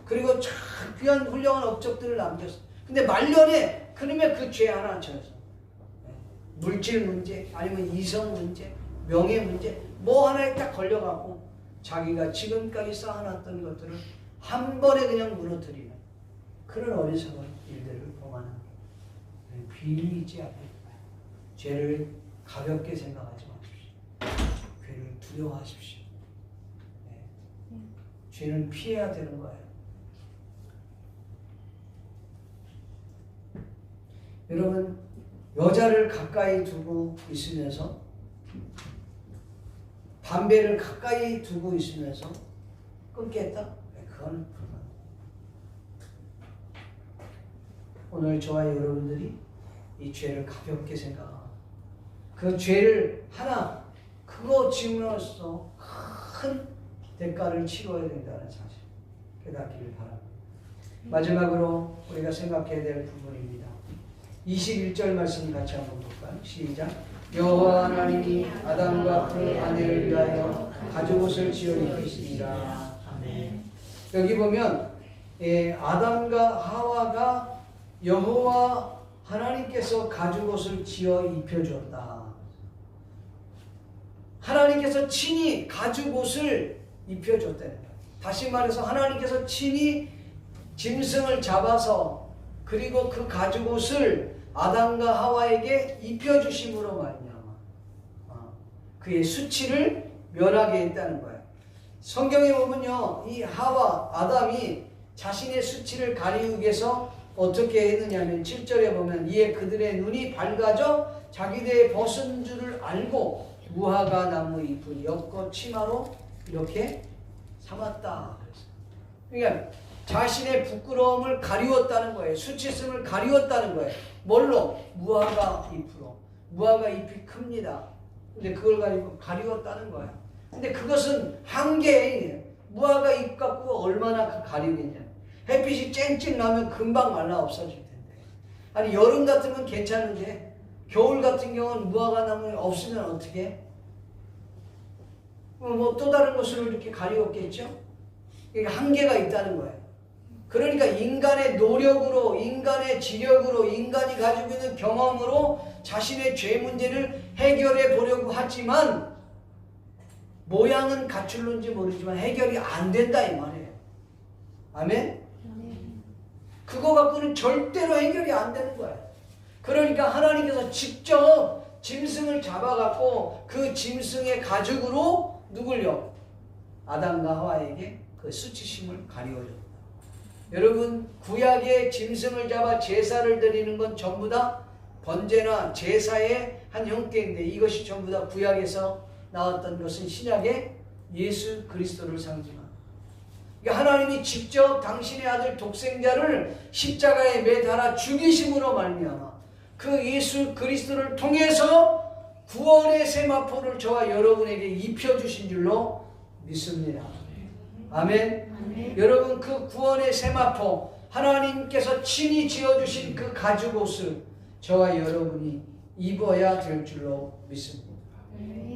그리고 참 귀한 훌륭한 업적들을 남겼어요. 근데 말년에 그러면 그 죄 하나 쳐서 물질 문제 아니면 이성 문제 명예 문제 뭐 하나에 딱 걸려갖고 자기가 지금까지 쌓아놨던 것들을 한 번에 그냥 무너뜨리는 그런 어리석은 일들을 범하는 비일이지 않을까요? 죄를 가볍게 생각하지 마십시오. 죄를 두려워하십시오. 죄는 피해야 되는 거예요. 여러분 여자를 가까이 두고 있으면서 담배를 가까이 두고 있으면서 끊겠다? 그건 불가능. 오늘 저와 여러분들이 이 죄를 가볍게 생각하고 그 죄를 하나 그거 지으로써 큰 대가를 치러야 된다는 사실 깨닫기를 바랍니다. 마지막으로 우리가 생각해야 될 부분입니다. 21절 말씀 같이 한번 볼까요? 시작. 여호와 하나님이 아담과 그 아내를 위하여 가죽옷을 지어 입히시니라. 아멘. 여기 보면 아담과 하와가 여호와 하나님께서 가죽옷을 지어 입혀줬다. 하나님께서 친히 가죽옷을 입혀줬다는 거예요. 다시 말해서 하나님께서 친히 짐승을 잡아서 그리고 그 가죽옷을 아담과 하와에게 입혀주심으로 말미암아 그의 수치를 면하게 했다는 거예요. 성경에 보면요, 이 하와 아담이 자신의 수치를 가리우기 위해서 어떻게 했느냐면 7절에 보면 이에 그들의 눈이 밝아져 자기들의 벗은 줄을 알고 무화과 나무 잎을 엮어 치마로 이렇게 삼았다. 그러니까 자신의 부끄러움을 가리웠다는 거예요. 수치심을 가리웠다는 거예요. 뭘로? 무화과 잎으로. 무화과 잎이 큽니다. 근데 그걸 가지고 가리웠다는 거예요. 근데 그것은 한계예요. 무화과 잎 갖고 얼마나 가리겠냐. 햇빛이 쨍쨍 나면 금방 말라 없어질 텐데. 아니 여름 같으면 괜찮은데 겨울 같은 경우는 무화과 나무 없으면 어떻게 해? 뭐 또 다른 것으로 이렇게 가리웠겠죠? 그러니까 한계가 있다는 거예요. 그러니까 인간의 노력으로, 인간의 지력으로, 인간이 가지고 있는 경험으로 자신의 죄 문제를 해결해 보려고 하지만 모양은 갖출는지 모르지만 해결이 안 된다 이 말이에요. 아멘? 그거 갖고는 절대로 해결이 안 되는 거예요. 그러니까 하나님께서 직접 짐승을 잡아갖고 그 짐승의 가죽으로 누굴요? 아담과 하와에게 그 수치심을 가리워줬다. 여러분 구약의 짐승을 잡아 제사를 드리는 건 전부 다 번제나 제사의 한 형태인데 이것이 전부 다 구약에서 나왔던 것은 신약의 예수 그리스도를 상징합니다. 그러니까 하나님이 직접 당신의 아들 독생자를 십자가에 매달아 죽이심으로 말미암아 그 예수 그리스도를 통해서 구원의 세마포를 저와 여러분에게 입혀주신 줄로 믿습니다. 아멘. 아멘. 여러분 그 구원의 세마포 하나님께서 친히 지어주신 그 가죽옷을 저와 여러분이 입어야 될 줄로 믿습니다.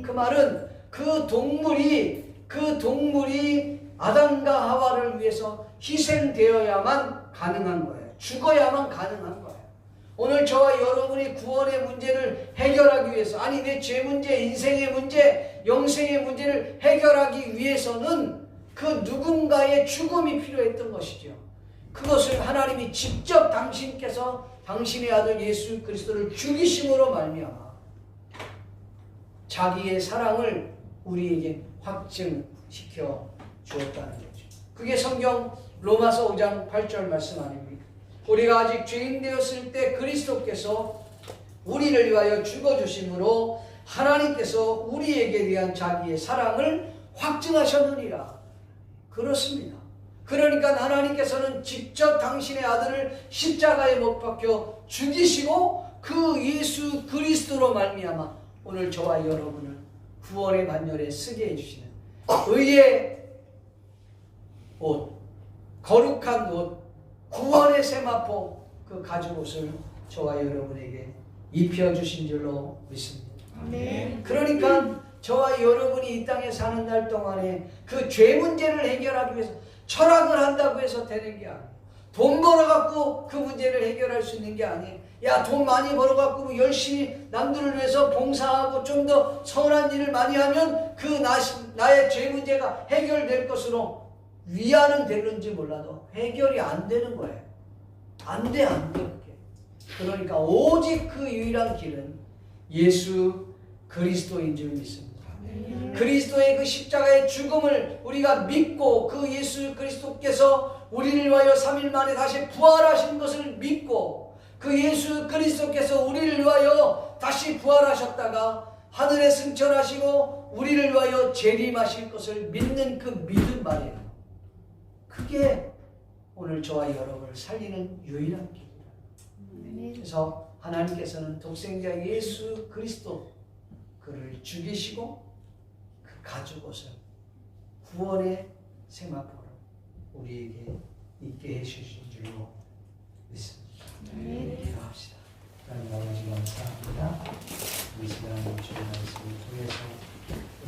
그 말은 그 동물이 아담과 하와를 위해서 희생되어야만 가능한 거예요. 죽어야만 가능한 거예요. 오늘 저와 여러분이 구원의 문제를 해결하기 위해서 아니 내 죄 문제, 인생의 문제, 영생의 문제를 해결하기 위해서는 그 누군가의 죽음이 필요했던 것이죠. 그것을 하나님이 직접 당신께서 당신의 아들 예수 그리스도를 죽이심으로 말미암아 자기의 사랑을 우리에게 확증시켜 주었다는 거죠. 그게 성경 로마서 5장 8절 말씀 아닙니까? 우리가 아직 죄인 되었을 때 그리스도께서 우리를 위하여 죽어주심으로 하나님께서 우리에게 대한 자기의 사랑을 확증하셨느니라. 그렇습니다. 그러니까 하나님께서는 직접 당신의 아들을 십자가에 못 박혀 죽이시고 그 예수 그리스도로 말미암아 오늘 저와 여러분을 구원의 반열에 쓰게 해주시는 의의 옷, 거룩한 옷, 구원의 세마포, 그 가죽옷을 저와 여러분에게 입혀주신 줄로 믿습니다. 네. 그러니까 저와 여러분이 이 땅에 사는 날 동안에 그 죄 문제를 해결하기 위해서 철학을 한다고 해서 되는 게 아니에요. 돈 벌어갖고 그 문제를 해결할 수 있는 게 아니에요. 야, 돈 많이 벌어갖고 열심히 남들을 위해서 봉사하고 좀 더 선한 일을 많이 하면 그 나의 죄 문제가 해결될 것으로 위안은 되는지 몰라도 해결이 안 되는 거예요. 안 돼. 그게. 그러니까 오직 그 유일한 길은 예수 그리스도인 줄 믿습니다. 그리스도의 그 십자가의 죽음을 우리가 믿고 그 예수 그리스도께서 우리를 위하여 3일 만에 다시 부활하신 것을 믿고 그 예수 그리스도께서 우리를 위하여 다시 부활하셨다가 하늘에 승천하시고 우리를 위하여 재림하실 것을 믿는 그 믿음 말이에요. 그게 오늘 저와 여러분을 살리는 유일한 길이에요. 그래서 하나님께서는 독생자 예수 그리스도 그를 죽이시고 그 가죽옷을 구원의 세마포로 우리에게 있게 해주신 줄로 믿습니다. 기도합시다. 하나님 아버지 감사합니다. 이 시간 주의 말씀을 통해서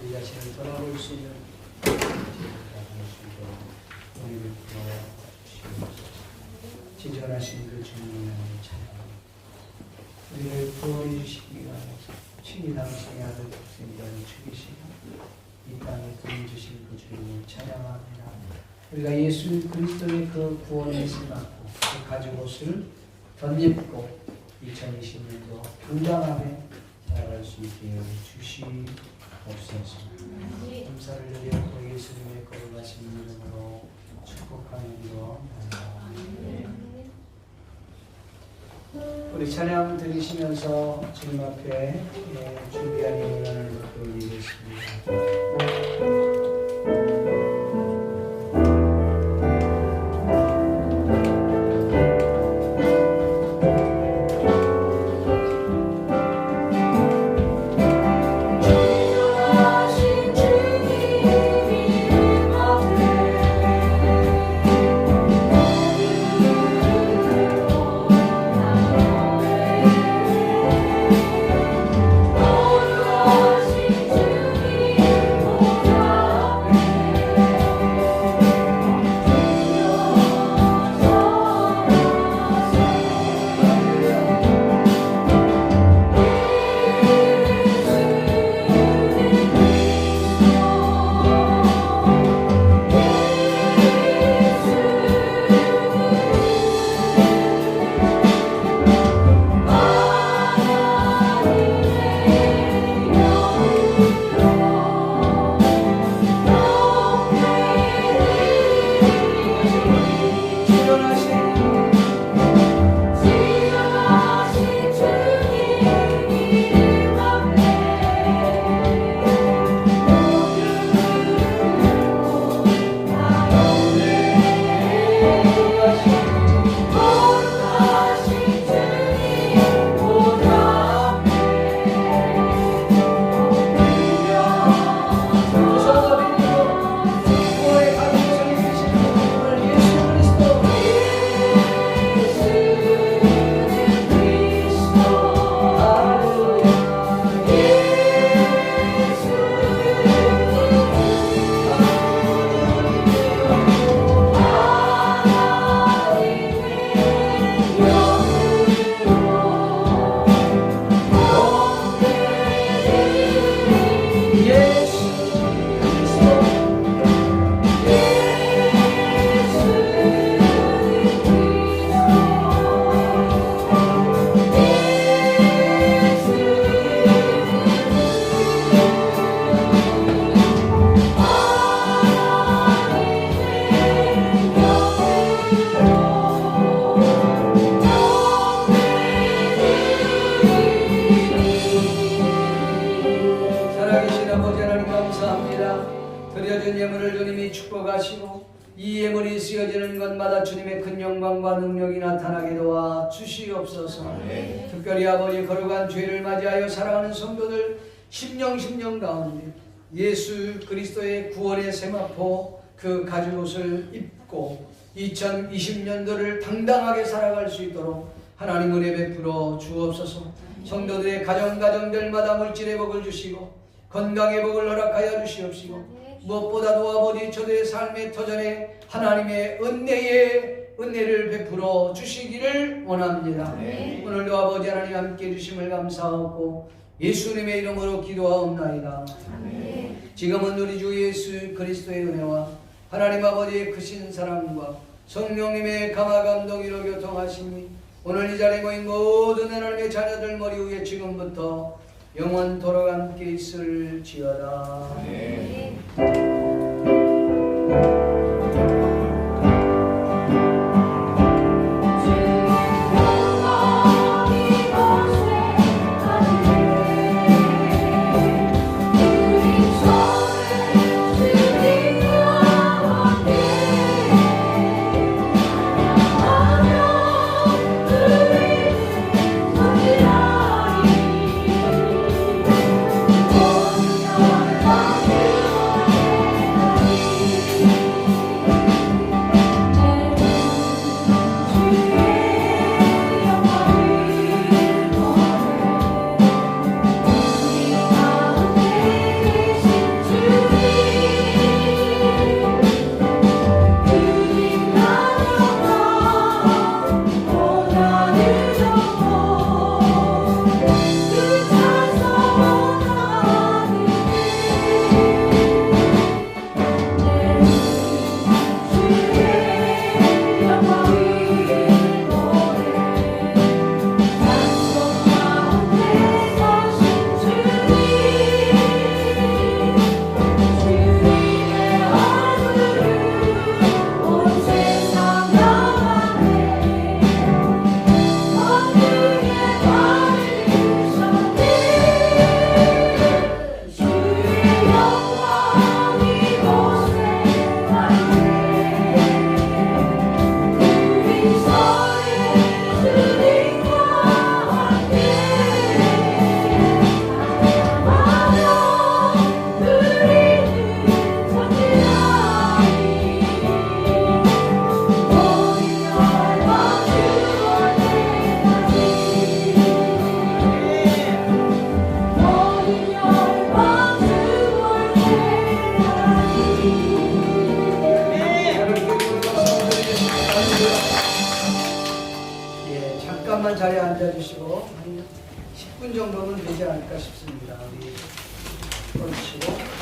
우리 자신을 돌아볼 수 있는 우리를 부어주시옵소서. 지전하신 그 주님의 찬양합니다. 우리를 구원해 주시기 위하여 친히 당신의 아들 독생자를 죽이시고 이 땅에 돈 주신 그 주님을 찬양합니다. 우리가 예수 그리스도의 그 구원의 신받고 그 가죽옷을 덧입고 2020년도 건강함에 살아갈 수 있게 주시옵소서. 감사를 드리고 예수님의 거룩하신 이름으로 축복하며 우리 찬양 들으시면서 주님 앞에 준비한 예물을 올리겠습니다. Oh 드려진 예물을 주님이 축복하시고 이 예물이 쓰여지는 것마다 주님의 큰 영광과 능력이 나타나게 도와 주시옵소서. 특별히 아버지 거룩한 주일을 맞이하여 살아가는 성도들 심령 가운데 예수 그리스도의 구원의 세마포 그 가죽옷을 입고 2020년도를 당당하게 살아갈 수 있도록 하나님 은혜 베풀어 주옵소서. 성도들의 가정들마다 물질의 복을 주시고 건강의 복을 허락하여 주시옵시고 무엇보다도 아버지 저들의 삶의 터전에 하나님의 은혜를 베풀어 주시기를 원합니다. 오늘도 아버지 하나님 함께 해주심을 감사하고 예수님의 이름으로 기도하옵나이다. 지금은 우리 주 예수 그리스도의 은혜와 하나님 아버지의 크신 사랑과 성령님의 감화 감동이로 교통하심이 오늘 이 자리에 모인 모든 하나님의 자녀들 머리 위에 지금부터 영원토록 함께 있을지어다. 잠깐만 자리에 앉아주시고 한 10분 정도면 되지 않을까 싶습니다. 우리 옳으시고